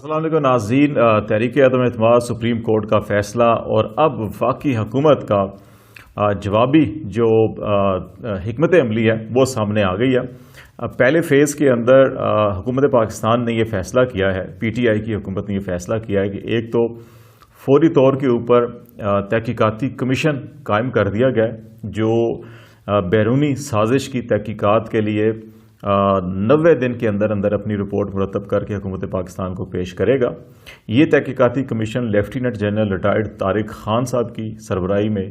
السلام علیکم ناظرین، تحریک عدم اعتماد سپریم کورٹ کا فیصلہ اور اب وفاقی حکومت کا جوابی جو حکمت عملی ہے وہ سامنے آ گئی ہے۔ پہلے فیز کے اندر حکومت پاکستان نے یہ فیصلہ کیا ہے، پی ٹی آئی کی حکومت نے یہ فیصلہ کیا ہے کہ ایک تو فوری طور کے اوپر تحقیقاتی کمیشن قائم کر دیا گیا جو بیرونی سازش کی تحقیقات کے لیے 90 دن کے اندر اندر اپنی رپورٹ مرتب کر کے حکومت پاکستان کو پیش کرے گا۔ یہ تحقیقاتی commission lieutenant general retired Tariq Khan صاحب کی سربراہی میں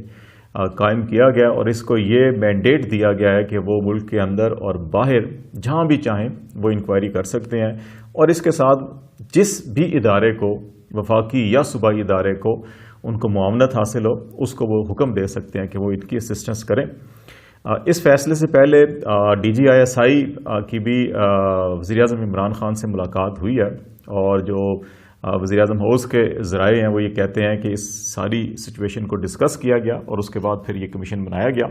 قائم کیا گیا اور اس کو یہ مینڈیٹ دیا گیا ہے کہ وہ ملک کے اندر اور باہر جہاں بھی چاہیں وہ انکوائری کر سکتے ہیں، اور اس کے ساتھ جس بھی ادارے کو، وفاقی یا صوبائی ادارے کو ان کو معاونت حاصل ہو، اس کو وہ حکم دے سکتے ہیں کہ وہ ان کی اسسٹنس کریں۔ اس فیصلے سے پہلے D G I S I کی بھی وزیر اعظم عمران خان سے ملاقات ہوئی ہے، اور جو وزیر اعظم ہاؤس کے ذرائع ہیں وہ یہ کہتے ہیں کہ اس ساری سچویشن کو ڈسکس کیا گیا اور اس کے بعد پھر یہ کمیشن بنایا گیا۔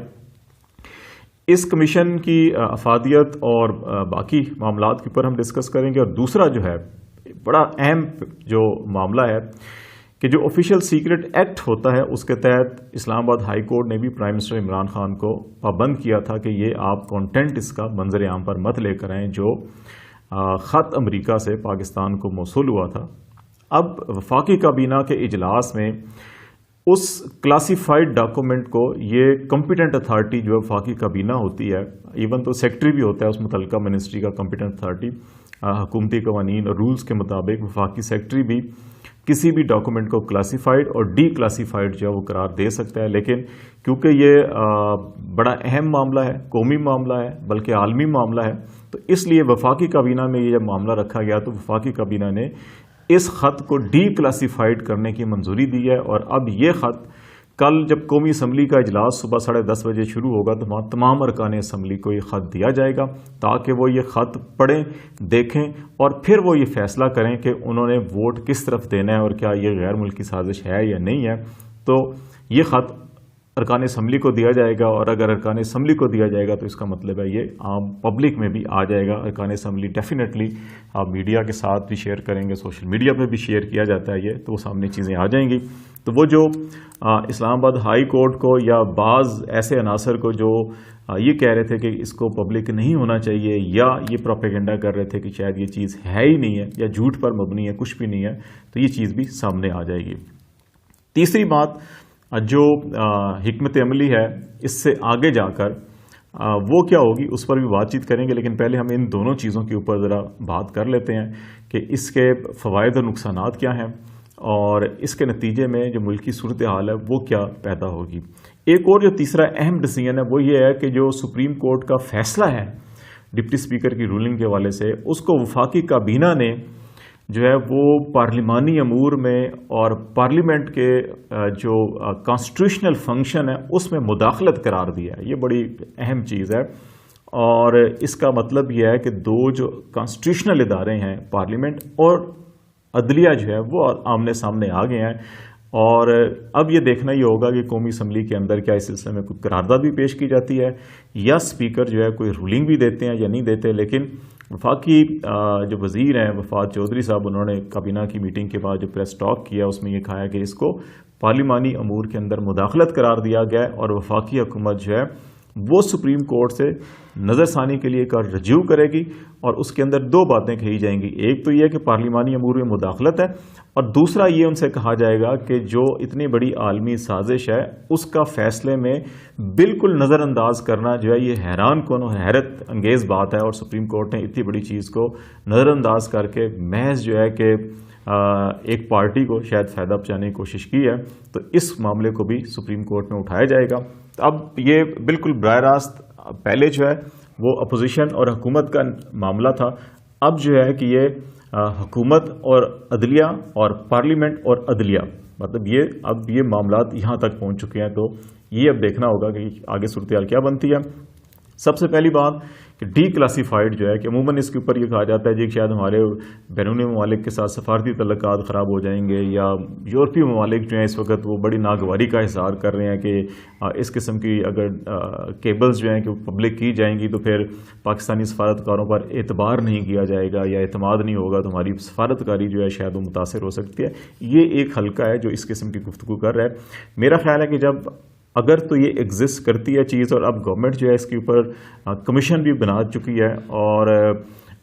اس کمیشن کی افادیت اور باقی معاملات کے اوپر ہم ڈسکس کریں گے، اور دوسرا جو ہے بڑا اہم جو معاملہ ہے کہ جو آفیشیل سیکرٹ ایکٹ ہوتا ہے اس کے تحت اسلام آباد ہائی کورٹ نے بھی پرائم منسٹر عمران خان کو پابند کیا تھا کہ یہ آپ کانٹینٹ اس کا منظر عام پر مت لے کر آئیں جو خط امریکہ سے پاکستان کو موصول ہوا تھا۔ اب وفاقی کابینہ کے اجلاس میں اس کلاسیفائڈ ڈاکومنٹ کو یہ کمپیٹنٹ اتھارٹی جو وفاقی کابینہ ہوتی ہے، ایون تو سیکٹری بھی ہوتا ہے اس متعلقہ منسٹری کا کمپیٹنٹ اتھارٹی، حکومتی قوانین اور رولز کے مطابق وفاقی سیکٹری بھی کسی بھی ڈاکومنٹ کو کلاسیفائڈ اور ڈی کلاسیفائڈ جو ہے وہ قرار دے سکتا ہے، لیکن کیونکہ یہ بڑا اہم معاملہ ہے، قومی معاملہ ہے بلکہ عالمی معاملہ ہے، تو اس لیے وفاقی کابینہ میں یہ معاملہ رکھا گیا تو وفاقی کابینہ نے اس خط کو ڈی کلاسیفائڈ کرنے کی منظوری دی ہے، اور اب یہ خط کل جب قومی اسمبلی کا اجلاس صبح 10:30 بجے شروع ہوگا تو وہاں تمام ارکان اسمبلی کو یہ خط دیا جائے گا تاکہ وہ یہ خط پڑھیں، دیکھیں اور پھر وہ یہ فیصلہ کریں کہ انہوں نے ووٹ کس طرف دینا ہے اور کیا یہ غیر ملکی سازش ہے یا نہیں ہے۔ تو یہ خط ارکان اسمبلی کو دیا جائے گا، اور اگر ارکان اسمبلی کو دیا جائے گا تو اس کا مطلب ہے یہ عام پبلک میں بھی آ جائے گا۔ ارکان اسمبلی ڈیفینیٹلی آپ میڈیا کے ساتھ بھی شیئر کریں گے، سوشل میڈیا پہ بھی شیئر کیا جاتا ہے یہ، تو وہ سامنے چیزیں آ جائیں گی۔ تو وہ جو اسلام آباد ہائی کورٹ کو یا بعض ایسے عناصر کو جو یہ کہہ رہے تھے کہ اس کو پبلک نہیں ہونا چاہیے، یا یہ پروپیگنڈا کر رہے تھے کہ شاید یہ چیز ہے ہی نہیں ہے یا جھوٹ پر مبنی ہے، کچھ بھی نہیں ہے، تو یہ چیز بھی سامنے آ جائے گی۔ تیسری بات جو حکمت عملی ہے اس سے آگے جا کر وہ کیا ہوگی اس پر بھی بات چیت کریں گے، لیکن پہلے ہم ان دونوں چیزوں کے اوپر ذرا بات کر لیتے ہیں کہ اس کے فوائد اور نقصانات کیا ہیں، اور اس کے نتیجے میں جو ملکی صورتحال ہے وہ کیا پیدا ہوگی۔ ایک اور جو تیسرا اہم ڈیسیژن ہے وہ یہ ہے کہ جو سپریم کورٹ کا فیصلہ ہے ڈپٹی اسپیکر کی رولنگ کے حوالے سے، اس کو وفاقی کابینہ نے جو ہے وہ پارلیمانی امور میں اور پارلیمنٹ کے جو کانسٹیٹیوشنل فنکشن ہے اس میں مداخلت قرار دیا ہے۔ یہ بڑی اہم چیز ہے، اور اس کا مطلب یہ ہے کہ دو جو کانسٹیٹیوشنل ادارے ہیں، پارلیمنٹ اور عدلیہ جو ہے وہ آمنے سامنے آ گئے ہیں، اور اب یہ دیکھنا یہ ہوگا کہ قومی اسمبلی کے اندر کیا اس سلسلے میں کوئی قرارداد بھی پیش کی جاتی ہے یا اسپیکر جو ہے کوئی رولنگ بھی دیتے ہیں یا نہیں دیتے۔ لیکن وفاقی جو وزیر ہیں وفات چودھری صاحب، انہوں نے کابینہ کی میٹنگ کے بعد جو پریس ٹاک کیا اس میں یہ کہا کہ اس کو پارلیمانی امور کے اندر مداخلت قرار دیا گیا ہے، اور وفاقی حکومت جو ہے وہ سپریم کورٹ سے نظر ثانی کے لیے رجوع کرے گی، اور اس کے اندر دو باتیں کہی جائیں گی۔ ایک تو یہ کہ پارلیمانی امور میں مداخلت ہے، اور دوسرا یہ ان سے کہا جائے گا کہ جو اتنی بڑی عالمی سازش ہے اس کا فیصلے میں بالکل نظر انداز کرنا جو ہے یہ حیران کن و حیرت انگیز بات ہے، اور سپریم کورٹ نے اتنی بڑی چیز کو نظر انداز کر کے محض جو ہے کہ ایک پارٹی کو شاید فائدہ پہنچانے کی کوشش کی ہے، تو اس معاملے کو بھی سپریم کورٹ میں اٹھایا جائے گا۔ اب یہ بالکل براہ راست پہلے جو ہے وہ اپوزیشن اور حکومت کا معاملہ تھا، اب جو ہے کہ یہ حکومت اور عدلیہ اور پارلیمنٹ اور عدلیہ، مطلب اب یہ معاملات یہاں تک پہنچ چکے ہیں، تو یہ اب دیکھنا ہوگا کہ آگے صورتحال کیا بنتی ہے۔ سب سے پہلی بات کہ ڈی کلاسیفائڈ جو ہے کہ عموماً اس کے اوپر یہ کہا جاتا ہے جی کہ شاید ہمارے بیرونی ممالک کے ساتھ سفارتی تعلقات خراب ہو جائیں گے، یا یورپی ممالک جو ہیں اس وقت وہ بڑی ناگواری کا اظہار کر رہے ہیں کہ اس قسم کی اگر کیبلز جو ہیں کہ پبلک کی جائیں گی تو پھر پاکستانی سفارتکاروں پر اعتبار نہیں کیا جائے گا یا اعتماد نہیں ہوگا، تو ہماری سفارتکاری جو ہے شاید وہ متاثر ہو سکتی ہے. یہ ایک حلقہ ہے جو اس قسم کی گفتگو کر رہا ہے. میرا خیال ہے کہ جب اگر تو یہ ایگزسٹ کرتی ہے چیز، اور اب گورنمنٹ جو ہے اس کے اوپر کمیشن بھی بنا چکی ہے اور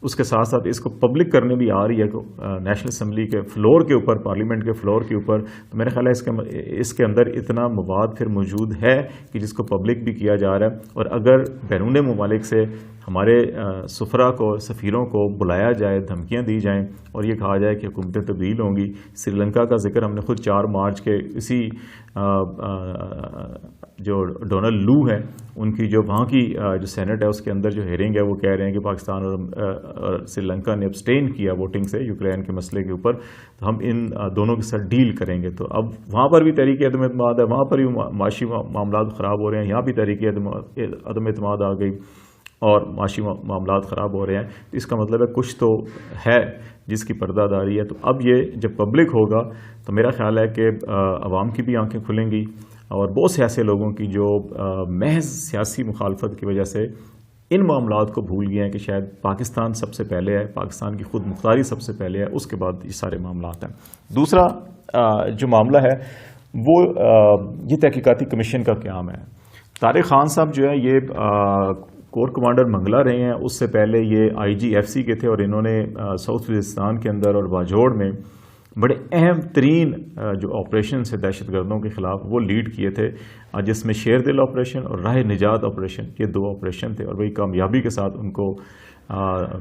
اس کے ساتھ ساتھ اس کو پبلک کرنے بھی آ رہی ہے نیشنل اسمبلی کے فلور کے اوپر، پارلیمنٹ کے فلور کے اوپر، تو میرا خیال ہے اس کے اندر اتنا مواد پھر موجود ہے کہ جس کو پبلک بھی کیا جا رہا ہے. اور اگر بیرون ممالک سے ہمارے سفراء کو، سفیروں کو بلایا جائے، دھمکیاں دی جائیں اور یہ کہا جائے کہ حکومتیں تبدیل ہوں گی. سری لنکا کا ذکر ہم نے خود 4 مارچ کے اسی جو ڈونلڈ لو ہے ان کی جو وہاں کی جو سینٹ ہے اس کے اندر جو ہیئرنگ ہے، وہ کہہ رہے ہیں کہ پاکستان اور سری لنکا نے ابسٹین کیا ووٹنگ سے یوکرین کے مسئلے کے اوپر، تو ہم ان دونوں کے ساتھ ڈیل کریں گے. تو اب وہاں پر بھی تحریک عدم اعتماد ہے، وہاں پر بھی معاشی معاملات خراب ہو رہے ہیں، یہاں بھی تحریک عدم اعتماد آ گئی اور معاشی معاملات خراب ہو رہے ہیں. تو اس کا مطلب ہے کچھ تو ہے جس کی پردہ داری ہے. تو اب یہ جب پبلک ہوگا تو میرا خیال ہے کہ عوام کی بھی آنکھیں کھلیں گی، اور بہت سے ایسے لوگوں کی جو محض سیاسی مخالفت کی وجہ سے ان معاملات کو بھول گئے ہیں کہ شاید پاکستان سب سے پہلے ہے، پاکستان کی خود مختاری سب سے پہلے ہے، اس کے بعد یہ سارے معاملات ہیں. دوسرا جو معاملہ ہے وہ یہ تحقیقاتی کمیشن کا قیام ہے. طارق خان صاحب جو ہے یہ کور کمانڈر منگلا رہے ہیں، اس سے پہلے یہ IGFC کے تھے اور انہوں نے ساؤتھ وزیرستان کے اندر اور باجوڑ میں بڑے اہم ترین جو آپریشن سے دہشت گردوں کے خلاف وہ لیڈ کیے تھے، جس میں شیر دل آپریشن اور راہ نجات آپریشن، یہ 2 آپریشن تھے اور بڑی کامیابی کے ساتھ ان کو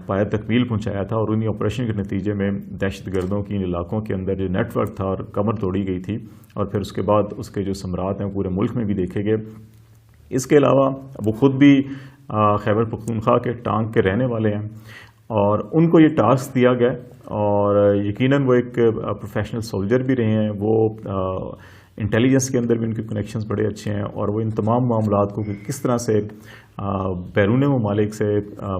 پایہ تکمیل پہنچایا تھا. اور انہی آپریشن کے نتیجے میں دہشت گردوں کی علاقوں کے اندر جو نیٹ ورک تھا اور کمر توڑی گئی تھی، اور پھر اس کے بعد اس کے جو ثمرات ہیں پورے ملک میں بھی دیکھے گئے. اس کے علاوہ وہ خود بھی خیبر پختونخوا کے ٹانک کے رہنے والے ہیں اور ان کو یہ ٹاسک دیا گیا، اور یقیناً وہ ایک پروفیشنل سولجر بھی رہے ہیں. وہ انٹیلیجنس کے اندر بھی ان کے کنیکشنز بڑے اچھے ہیں، اور وہ ان تمام معاملات کو کس طرح سے بیرون ممالک سے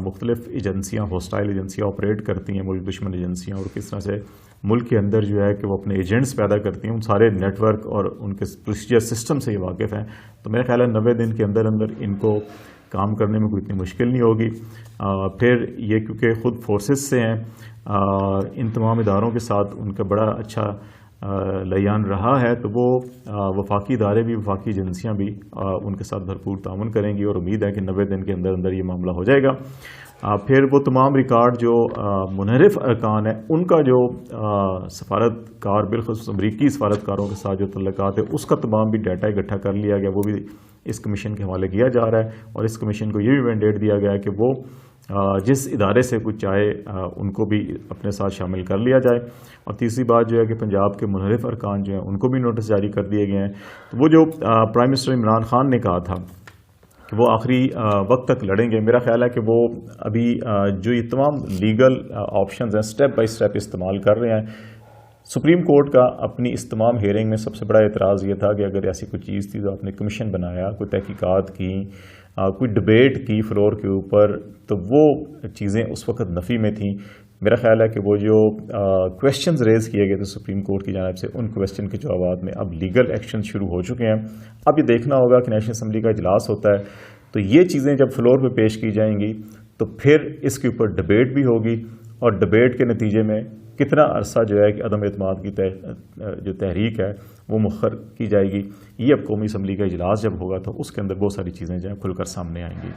مختلف ایجنسیاں، ہوسٹائل ایجنسیاں آپریٹ کرتی ہیں، ملک دشمن ایجنسیاں، اور کس طرح سے ملک کے اندر جو ہے کہ وہ اپنے ایجنٹس پیدا کرتی ہیں، ان سارے نیٹ ورک اور ان کے پروسیجر سسٹم سے یہ واقف ہیں. تو میرا خیال ہے 90 دن کے اندر اندر ان کو کام کرنے میں کوئی اتنی مشکل نہیں ہوگی. پھر یہ کیونکہ خود فورسز سے ہیں، ان تمام اداروں کے ساتھ ان کا بڑا اچھا لیان رہا ہے، تو وہ وفاقی ادارے بھی، وفاقی ایجنسیاں بھی ان کے ساتھ بھرپور تعاون کریں گی، اور امید ہے کہ 90 دن کے اندر اندر یہ معاملہ ہو جائے گا. پھر وہ تمام ریکارڈ جو منحرف ارکان ہیں ان کا جو سفارتکار، بالخصوص امریکی سفارتکاروں کے ساتھ جو تعلقات ہے، اس کا تمام بھی ڈیٹا اکٹھا کر لیا گیا، وہ بھی اس کمیشن کے حوالے کیا جا رہا ہے. اور اس کمیشن کو یہ بھی مینڈیٹ دیا گیا ہے کہ وہ جس ادارے سے کچھ چاہے ان کو بھی اپنے ساتھ شامل کر لیا جائے. اور تیسری بات جو ہے کہ پنجاب کے منحرف ارکان جو ہیں ان کو بھی نوٹس جاری کر دیے گئے ہیں. تو وہ جو پرائم منسٹر عمران خان نے کہا تھا کہ وہ آخری وقت تک لڑیں گے، میرا خیال ہے کہ وہ ابھی جو یہ تمام لیگل آپشنز ہیں سٹیپ بائی سٹیپ استعمال کر رہے ہیں. سپریم کورٹ کا اپنی اس تمام ہیئرنگ میں سب سے بڑا اعتراض یہ تھا کہ اگر ایسی کوئی چیز تھی تو آپ نے کمیشن بنایا، کوئی تحقیقات کی، کوئی ڈبیٹ کی فلور کے اوپر، تو وہ چیزیں اس وقت نفی میں تھیں. میرا خیال ہے کہ وہ جو کویسچنز ریز کیے گئے تھے سپریم کورٹ کی جانب سے، ان کویسچن کے جوابات میں اب لیگل ایکشن شروع ہو چکے ہیں. اب یہ دیکھنا ہوگا کہ نیشنل اسمبلی کا اجلاس ہوتا ہے تو یہ چیزیں جب فلور پہ پیش کی جائیں گی تو پھر اس کے اوپر ڈبیٹ بھی ہوگی، اور ڈبیٹ کے نتیجے میں کتنا عرصہ جو ہے کہ عدم اعتماد کی جو تحریک ہے وہ مؤخر کی جائے گی. یہ اب قومی اسمبلی کا اجلاس جب ہوگا تو اس کے اندر بہت ساری چیزیں جو ہیں کھل کر سامنے آئیں گی.